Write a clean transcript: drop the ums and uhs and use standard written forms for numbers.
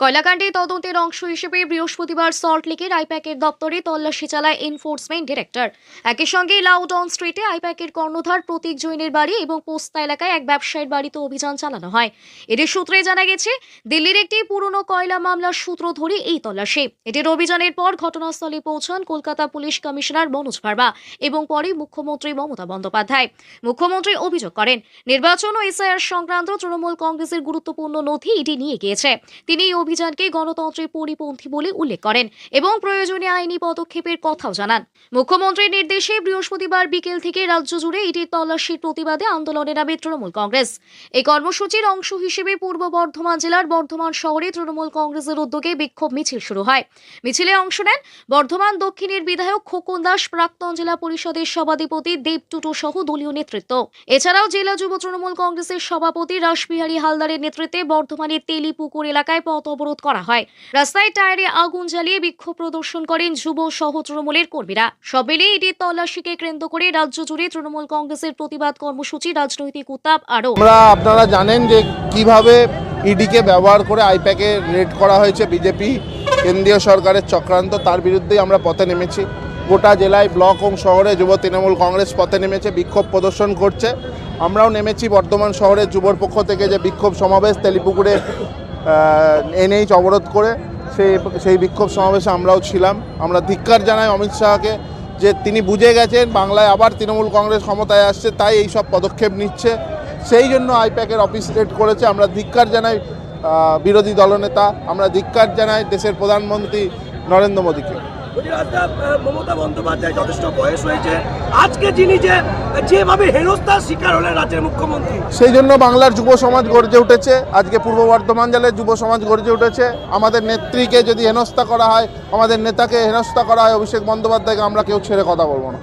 কয়লাকাণ্ডে তদন্তের অংশ হিসেবে বৃহস্পতিবার সল্টলেকের আইপ্যাকের দপ্তরে তল্লাশি চালায় এনফোর্সমেন্ট ডিরেক্টর। একই সঙ্গে লাউডন স্ট্রিটে আইপ্যাকের কর্ণধার প্রতীক জৈনের বাড়ি এবং পোস্তা এলাকায় এক ব্যবসায়ীর বাড়িতে অভিযান চালানো হয়। এদের সূত্রে জানা গেছে, দিল্লির একটি পুরনো কয়লা মামলার সূত্র ধরে এই তল্লাশি। এটির অভিযানের পর ঘটনাস্থলে পৌঁছান কলকাতা পুলিশ কমিশনার মনোজ ভার্মা এবং পরে মুখ্যমন্ত্রী মমতা বন্দ্যোপাধ্যায়। মুখ্যমন্ত্রী অভিযোগ করেন, নির্বাচন ও এসআইআর সংক্রান্ত তৃণমূল কংগ্রেসের গুরুত্বপূর্ণ নথি ইডি নিয়ে গিয়েছে। তিনি অভিযানকে গণতন্ত্রের পরিপন্থী বলে উল্লেখ করেন এবং প্রয়োজনীয় আইনি পদক্ষেপের কথাও জানান। মুখ্যমন্ত্রীর নির্দেশে বৃহস্পতিবার বিকেল থেকে রাজ্য জুড়ে ইডির তল্লাশির প্রতিবাদে আন্দোলনে নামে তৃণমূল কংগ্রেস। এই কর্মসূচির অংশ হিসেবে পূর্ব বর্ধমান জেলার বর্ধমান শহরে তৃণমূল কংগ্রেসের উদ্যোগে বিক্ষোভ মিছিল শুরু হয়। মিছিলে অংশ নেন বর্ধমান দক্ষিণের বিধায়ক খোকন দাস, প্রাক্তন জেলা পরিষদের সভাধিপতি দেব টুটু সহ দলীয় নেতৃত্ব। এছাড়াও জেলা যুব তৃণমূল কংগ্রেসের সভাপতি রাসবিহারী হালদারের নেতৃত্বে বর্ধমানের তেলিপুকুর এলাকায় পথ অবরোধ করা হয়। রাস্তায় টায়ারে আগুন জ্বালিয়ে বিক্ষোভ প্রদর্শন করেন যুব সহ তৃণমূলের কর্মীরা। সব মিলিয়ে ইডির তল্লাশিকে কেন্দ্র করে রাজ্য জুড়ে তৃণমূল কংগ্রেসের প্রতিবাদ কর্মসূচি, রাজনৈতিক উত্তাপ আরও। আপনারা জানেন যে কিভাবে ইডিকে ব্যবহার করে আইপ্যাকে রেড করা হয়েছে। বিজেপি কেন্দ্রীয় সরকারের চক্রান্ত, তার বিরুদ্ধেই আমরা পথে নেমেছি। গোটা জেলায়, ব্লক ও শহরে যুব তৃণমূল কংগ্রেস পথে নেমেছে, বিক্ষোভ প্রদর্শন করছে। আমরাও নেমেছি বর্ধমান শহরের যুবর পক্ষ থেকে যে বিক্ষোভ সমাবেশ তেলিপুকুরে এনএইচ অবরোধ করে সেই বিক্ষোভ সমাবেশে আমরাও ছিলাম। আমরা ধিক্কার জানাই অমিত শাহকে, যে তিনি বুঝে গেছেন বাংলায় আবার তৃণমূল কংগ্রেস ক্ষমতায় আসছে, তাই এই সব পদক্ষেপ নিচ্ছে। সেই জন্য আইপ্যাকের অফিস রেড করেছে। আমরা ধিক্কার জানাই বিরোধী দলনেতা, আমরা ধিক্কার জানাই দেশের প্রধানমন্ত্রী নরেন্দ্র মোদীকে। মমতা বন্দ্যোপাধ্যায় যথেষ্ট বয়স হয়েছে, আজকে যিনি যেভাবে হেনস্থার শিকার হলেন রাজ্যের মুখ্যমন্ত্রী, সেই জন্য বাংলার যুব সমাজ গর্জে উঠেছে। আজকে পূর্ব বর্ধমান জেলার যুব সমাজ গর্জে উঠেছে। আমাদের নেত্রীকে যদি হেনস্থা করা হয়, আমাদের নেতাকে হেনস্থা করা হয়, অভিষেক বন্দ্যোপাধ্যায়কে আমরা কেউ ছেড়ে কথা বলবো না।